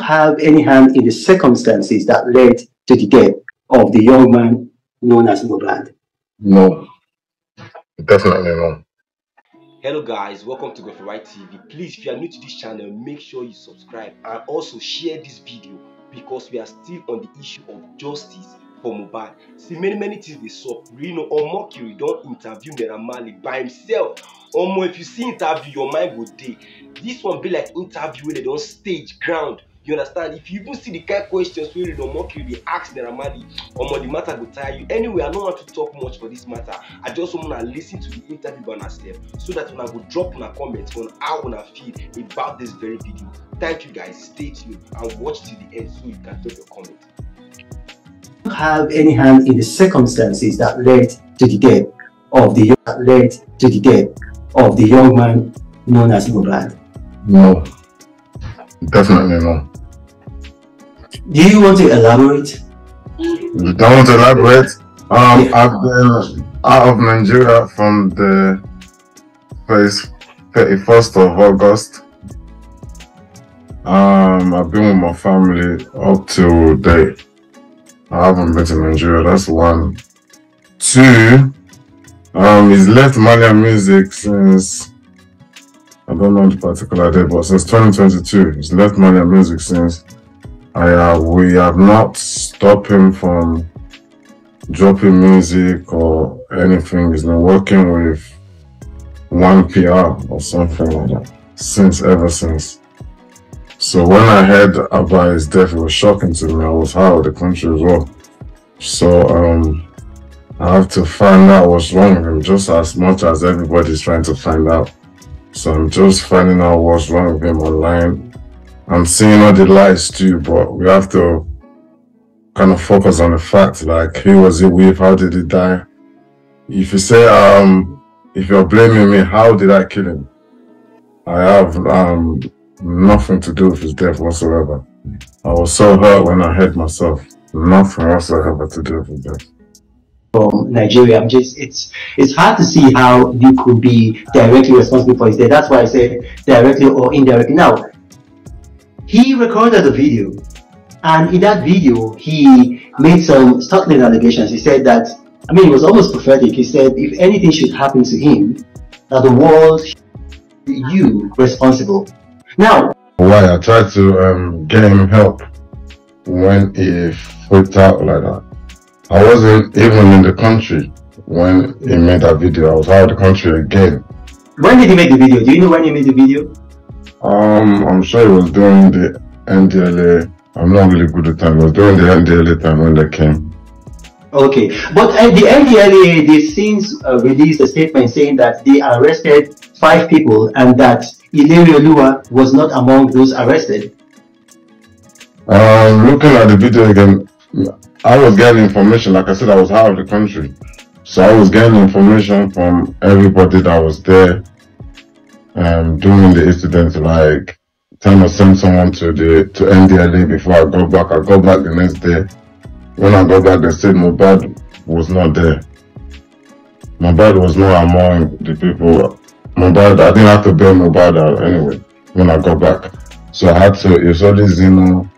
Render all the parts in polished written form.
have any hand in the circumstances that led to the death of the young man known as Mohbad? No, definitely no. Hello guys, welcome to White TV. Please, if you are new to this channel, make sure you subscribe and also share this video because we are still on the issue of justice for Mohbad. See, many things they saw. Rino omokiri don't interview Marley by himself. If you see interview, your mind go day. This one be like interview where they don't stage ground. You understand? If you even see the kind of questions where Rino omokiri they ask Marley, the matter go tire you. Anyway, I don't want to talk much for this matter. I just want to listen to the interview by myself so that when I go drop in a comment on how I feel about this very video. Thank you guys. Stay tuned and watch till the end so you can drop your comment. Have any hand in the circumstances that led to the death of the young man known as Mohbad? No, definitely no. Do you want to elaborate? You don't want to elaborate? I've been out of Nigeria from the 31st of August. I've been with my family up till date. I haven't been to Nigeria, that's one. Two, he's left Mali music since, I don't know the particular day, but since 2022. He's left Mali music since. We have not stopped him from dropping music or anything. He's been working with one PR or something like that ever since. So when I heard about his death, it was shocking to me. I was out of the country as well. So I have to find out what's wrong with him just as much as everybody's trying to find out. So I'm just finding out what's wrong with him online. I'm seeing all the lies too, but we have to kind of focus on the facts, like who was he with, how did he die? If you say, if you're blaming me, how did I kill him? I have nothing to do with his death whatsoever. I was so hurt when I heard myself. Nothing whatsoever to do with his death. From Nigeria, it's hard to see how you could be directly responsible for his death. That's why I said directly or indirectly. Now, he recorded a video, and in that video, he made some startling allegations. He said that, it was almost prophetic. He said, if anything should happen to him, that the world should be you responsible. Now, why I tried to get him help when he freaked out like that. I wasn't even in the country when he made that video. I was out of the country again. When did he make the video? Do you know when he made the video? I'm sure he was during the NDLA. I'm not really good at time. It was during the NDLA time when they came. Okay, but the NDLA, they since released a statement saying that they arrested 5 people and that Ilerioluwa was not among those arrested. Looking at the video again, I was getting information. Like I said, I was out of the country, so I was getting information from everybody that was there during the incident, like trying to send someone to NDLA before I got back. I got back the next day. When I got back, they said Mohbad was not there. Mohbad was not among the people. Mohbad, I didn't have to bail Mohbad out anyway when I got back. So I had to, it was only Rino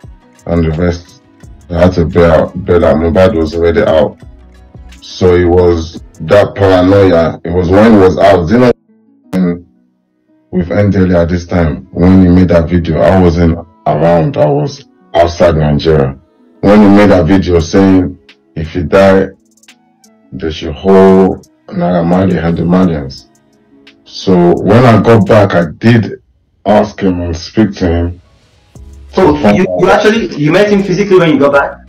and the rest. I had to bail out. Mohbad was already out. So it was that paranoia. It was when he was out. Rino with NDLA at this time, when he made that video, I wasn't around. I was outside Nigeria. When he made that video saying if he died, they should hold Naira and the Malians. So when I got back, I did ask him and speak to him. So you met him physically when you got back?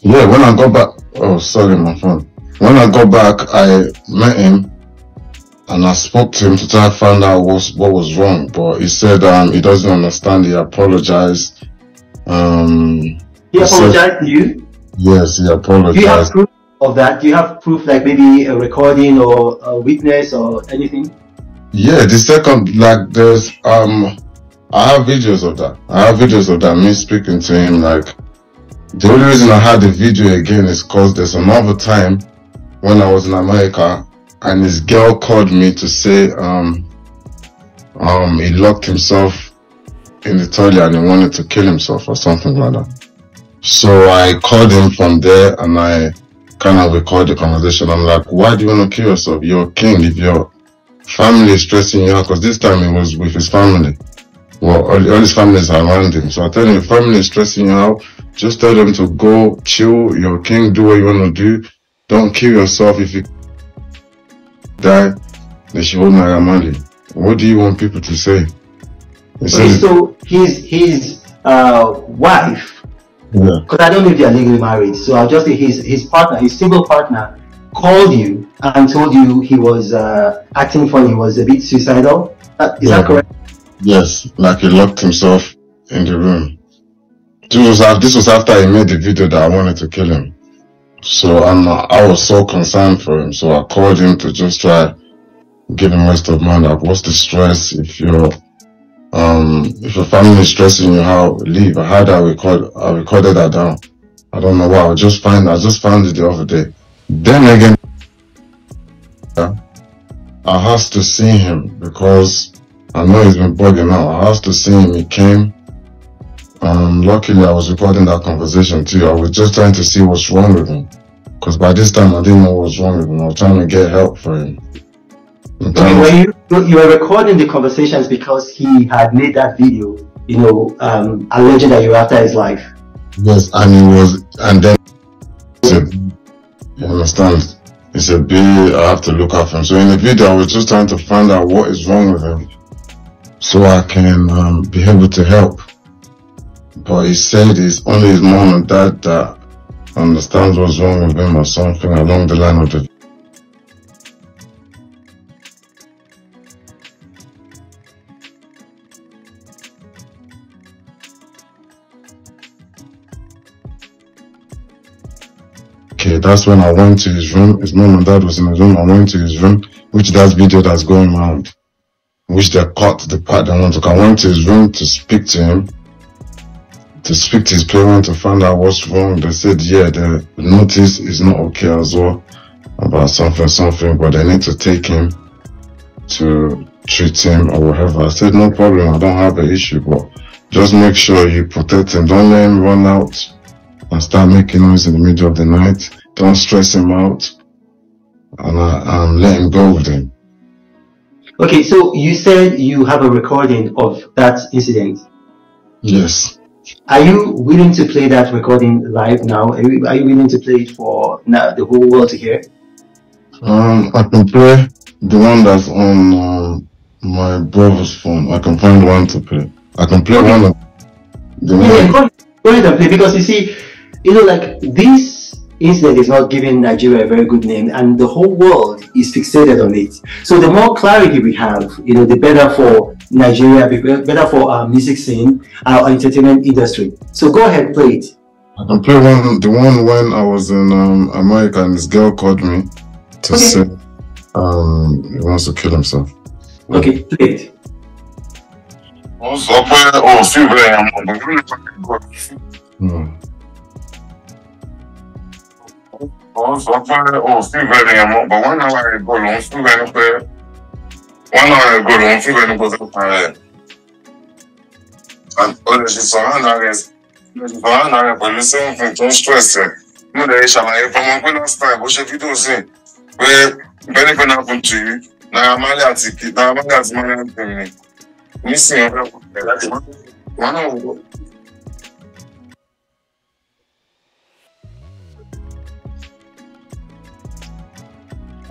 Yeah, when I got back, oh sorry my phone. When I got back, I met him and I spoke to him to try to find out what was wrong. But he said he doesn't understand. He apologized. He apologized to you? Yes, he apologized. Do you have proof of that? Do you have proof, like maybe a recording or a witness or anything? Yeah, the second, like there's I have videos of that. I have videos of that, me speaking to him. Like the only reason I had the video again is because there's another time when I was in America and his girl called me to say he locked himself in the toilet and he wanted to kill himself or something like that. So I called him from there and I kind of recorded the conversation. I'm like, why do you want to kill yourself? You're a king. If your family is stressing you out, because this time he was with his family. Well, all his family is around him. So I tell him, if family is stressing you out, just tell them to go chill. You're a king. Do what you want to do. Don't kill yourself. If you die, they should hold Naira Marley. What do you want people to say? So his wife, because I don't know if they are legally married, so I'll just say his partner, his single partner, called you and told you he was acting funny, he was a bit suicidal. Is that correct? Yes, like he locked himself in the room. This was after he made the video that I wanted to kill him. So I was so concerned for him. So I called him to just try give him rest of mind. Like, what's the stress? If your family is stressing you out, leave. I recorded that down. I don't know why. I just found it the other day. Then again, I has to see him because I know he's been bugging out. I has to see him. He came. Luckily I was recording that conversation too. I was just trying to see what's wrong with him. Because by this time I didn't know what was wrong with him. I was trying to get help for him. Okay, when you were recording the conversations because he had made that video, alleging that you were after his life. Yes, and then he said, you understand? He said, I have to look after him. So in the video I was just trying to find out what is wrong with him so I can be able to help. But he said it's only his mom and dad that understands what's wrong with him or something along the line of the. Okay, that's when I went to his room. His mom and dad was in his room. I went to his room, which that video that's going around, which they cut the part they want to. I went to his room to speak to him. To speak to his parents to find out what's wrong. They said, yeah, the notice is not okay as well about something, but they need to take him to treat him or whatever. I said, no problem, I don't have an issue, but just make sure you protect him. Don't let him run out and start making noise in the middle of the night. Don't stress him out and let him go with him. Okay, so you said you have a recording of that incident. Yes. Are you willing to play that recording live now? Are you willing to play it for the whole world to hear? I can play the one that's on my brother's phone. I can find one to play. I can play one of the one. Go ahead and play, because you see, like this incident is not giving Nigeria a very good name, and the whole world is fixated on it. So the more clarity we have, the better for Nigeria, better for our music scene, our entertainment industry. So go ahead, play it. I can play the one when I was in America and this girl called me to say he wants to kill himself. Okay, play it.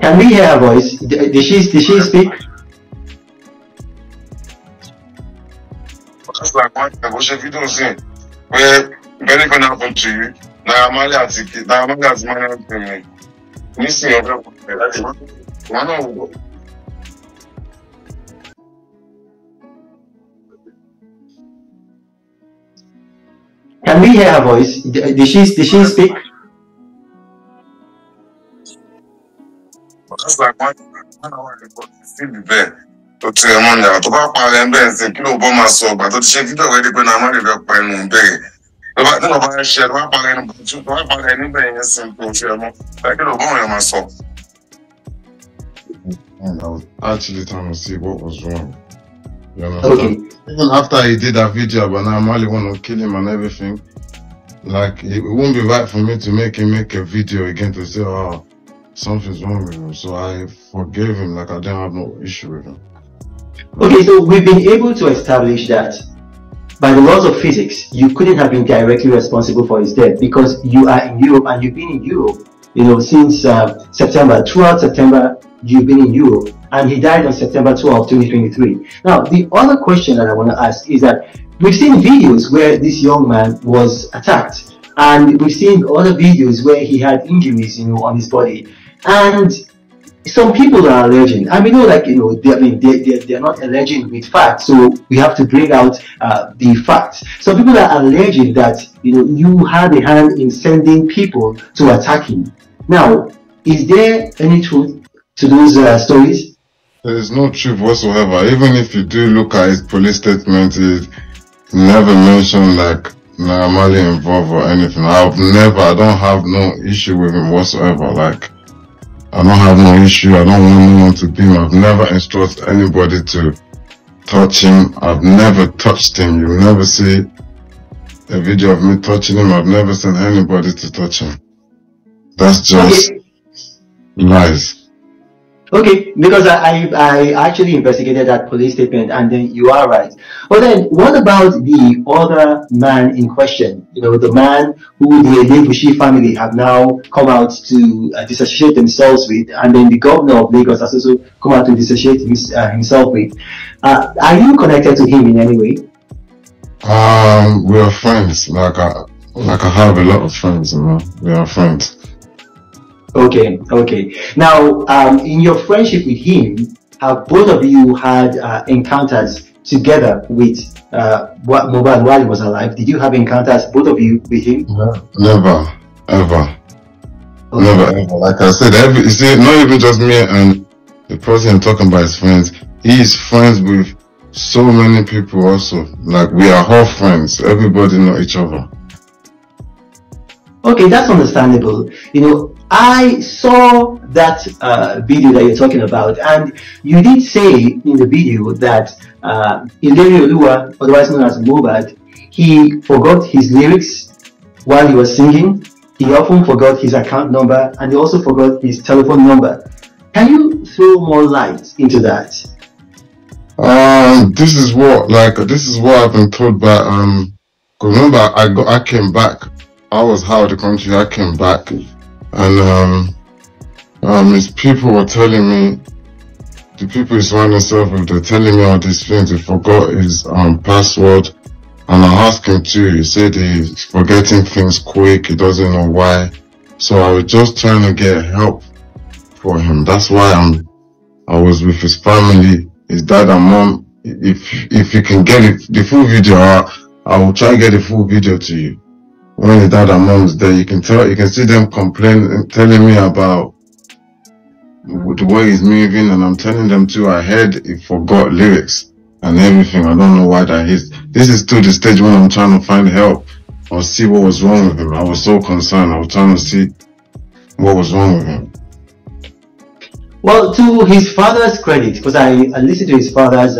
Can we hear her voice? Did she speak? That's like one thing. What if you don't see where anything happened to you? Now Marley has managed me. Missing your Can we hear her voice? Did she speak? That's like one hour ago. Still be there. To tell Monday, to go party and dance. Kilo bomb so, but to check it already. When I'm already up in day. But no, I share. Why party and why party and dance? Simple, share. Like kilo bomb my soul. And I was actually trying to see what was wrong. Okay. even after he did that video about now Marley want to kill him and everything, like it won't be right for me to make him make a video again to say, oh, something's wrong with him. So I forgave him, like I didn't have no issue with him. Okay, so we've been able to establish that by the laws of physics, you couldn't have been directly responsible for his death because you are in Europe and you've been in Europe, since September. Throughout September, you've been in Europe, and he died on September 12, 2023. Now, the other question that I want to ask is that we've seen videos where this young man was attacked, and we've seen other videos where he had injuries, on his body, and some people are alleging, and we know, like, they're not alleging with facts, so we have to bring out the facts. Some people are alleging that you had a hand in sending people to attack him. Now, is there any truth to those stories? There is no truth whatsoever. Even if you do look at his police statement, it never mentioned like Marley involved or anything. I don't have no issue with him whatsoever. Like, I don't have no issue. I don't want anyone to beat him. I've never instructed anybody to touch him. I've never touched him. You'll never see a video of me touching him. I've never sent anybody to touch him. That's just lies. Okay, because I actually investigated that police statement, and then you are right. But then, what about the other man in question? The man who the Elegushi family have now come out to disassociate themselves with, and then the governor of Lagos has also come out to disassociate himself with. Are you connected to him in any way? We are friends. Like I have a lot of friends. We are friends. Okay. Now, in your friendship with him, have both of you had encounters together with Mohbad while he was alive? Did you have encounters, both of you, with him? Never, ever. Okay. Never, ever. Like I said, you see, not even just me and the person I'm talking about his friends. He is friends with so many people also. Like, we are all friends. Everybody know each other. Okay, that's understandable. I saw that video that you're talking about, and you did say in the video that Ilerioluwa, otherwise known as Mohbad, he forgot his lyrics while he was singing. He often forgot his account number, and he also forgot his telephone number. Can you throw more light into that? This is what I've been told by remember I came back. I was out of the country. I came back, and his people were telling me, the people he's surrounding himself with, they're telling me all these things. He forgot his password, and I asked him too. He said he's forgetting things quick. He doesn't know why. So I was just trying to get help for him. That's why I was with his family, his dad and mom. If you can get the full video, I will try to get the full video to you. When his dad and mom is there, you can see them complaining, telling me about the way he's moving, and I'm telling them too, I heard he forgot lyrics and everything. I don't know why that is. This is still the stage when I'm trying to find help or see what was wrong with him. I was so concerned. I was trying to see what was wrong with him. Well, to his father's credit, because I listened to his father's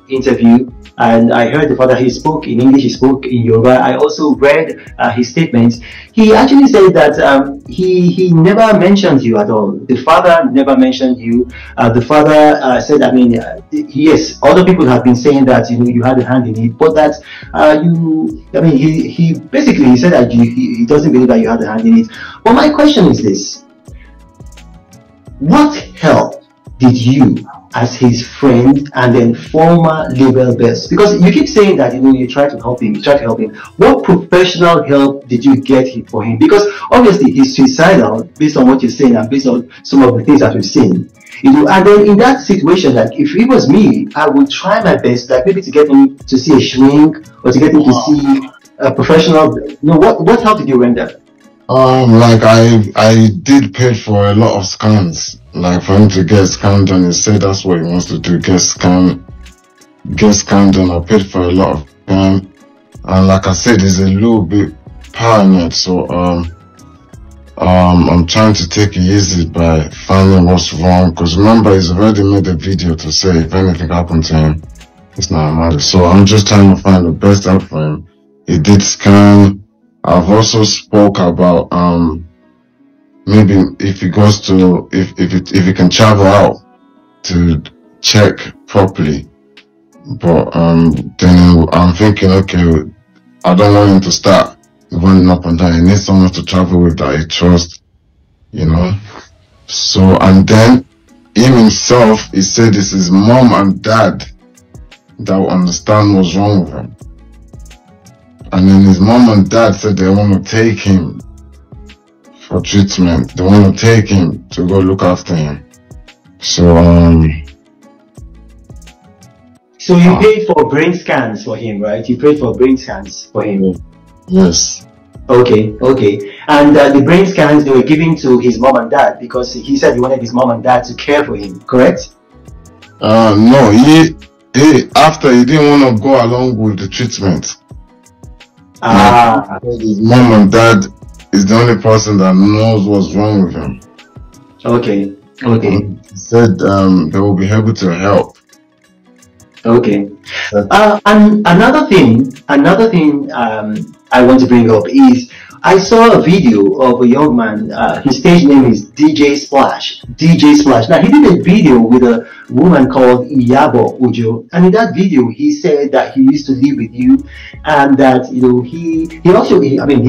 interview, and I heard the father, he spoke in English, he spoke in Yoruba. I also read his statements. He actually said that he never mentioned you at all. The father never mentioned you. The father said, yes, other people have been saying that you had a hand in it, but that he basically said that he doesn't believe that you had a hand in it. But my question is this: what help did you, as his friend and then former label boss, because you keep saying that you try to help him, what professional help did you get for him? Because obviously he's suicidal based on what you're saying and based on some of the things that we've seen. And then in that situation, like if it was me, I would try my best, like maybe to get him to see a shrink or to get him to see a professional. What help did you render? Like I did pay for a lot of scans, like for him to get scanned done. He said that's what he wants to do, get scanned done. I paid for a lot of scan, and like I said, he's a little bit paranoid, so I'm trying to take it easy by finding what's wrong, because remember, he's already made a video to say if anything happened to him, It's not Marley. So I'm just trying to find the best app for him. He did scan. I've also spoke about maybe if he goes to if he can travel out to check properly. But then I'm thinking, okay, I don't want him to start running up and down. He needs someone to travel with that he trusts, you know. So, and then him himself, he said it's his mom and dad that will understand what's wrong with him. And then his mom and dad said they want to take him for treatment. They want to take him to go look after him. So, So you paid for brain scans for him, right? You paid for brain scans for him. yes. Okay. And the brain scans, they were given to his mom and dad because he said he wanted his mom and dad to care for him, correct? No, after he didn't want to go along with the treatment. His mom and dad is the only person that knows what's wrong with him. Okay. He said they will be able to help. Okay. And another thing I want to bring up is I saw a video of a young man. His stage name is DJ Splash. DJ Splash. Now he did a video with a woman called Iyabo Ujo, and in that video he said that he used to live with you, and that he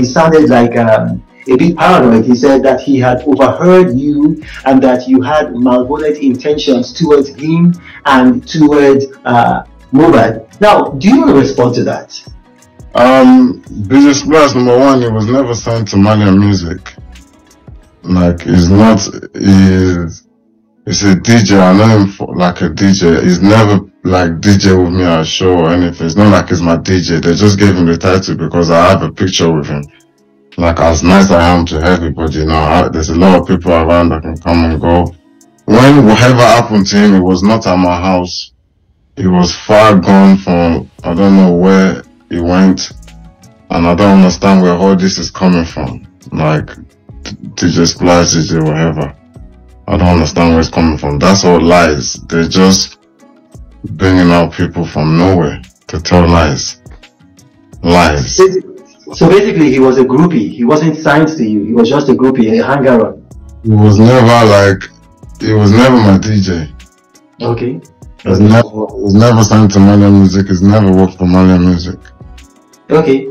sounded like a bit paranoid. He said that he had overheard you and that you had malevolent intentions towards him and towards Mobile. Now, do you want to respond to that? Business Plus, number one, he was never signed to Malian Music. Like, he's a DJ. I know him like a DJ. He's never like DJ with me at a show or anything. It's not like he's my DJ. They just gave him the title because I have a picture with him. Like, as nice I am to everybody, there's a lot of people around that can come and go. When whatever happened to him, it was not at my house. He was far gone from, I don't know where he went, and I don't understand where all this is coming from. Like, DJ Splash, DJ whatever. I don't understand where it's coming from. That's all lies. They're just bringing out people from nowhere to tell lies. Lies. So basically, he was a groupie. He wasn't signed to you. He was just a groupie, a hanger-on. He was never my DJ. Okay. He was never signed to Malian Music. He's never worked for Malian Music. Okay.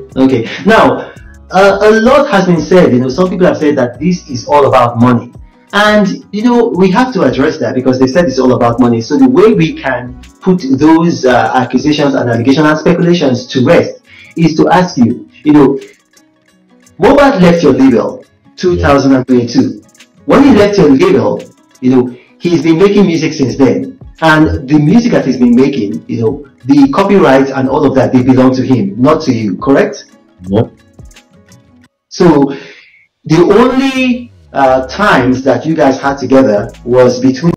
Now, a lot has been said. Some people have said that this is all about money. And, we have to address that because they said it's all about money. So the way we can put those accusations and allegations and speculations to rest is to ask you, Mohbad left your label 2022. When he left your label, he's been making music since then. And the music that he's been making, the copyrights and all of that, they belong to him, not to you, correct? Yep. So the only times that you guys had together was between